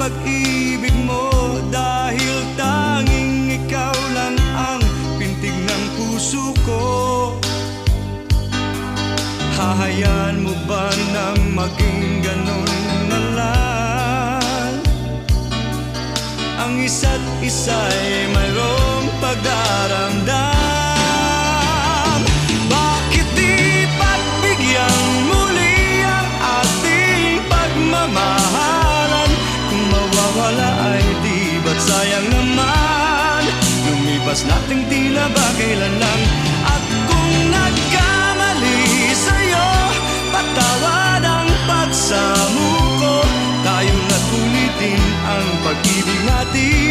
pag-ibig mo, dahil tanging ikaw lang ang pintig ng puso ko. Hahayaan mo ba na maging ganon na lang? Ang isa't isa'y mayroong pagdaramdam. Bakit di pagbigyan muli ang ating pagmamahalan? Kung mawawala ay di ba't sayang naman? Lumipas nating tila ba kailan lang? At kung nagkamali sa'yo, patawad ang pagsamuko. Tayo na't ulitin ang pag-ibig natin.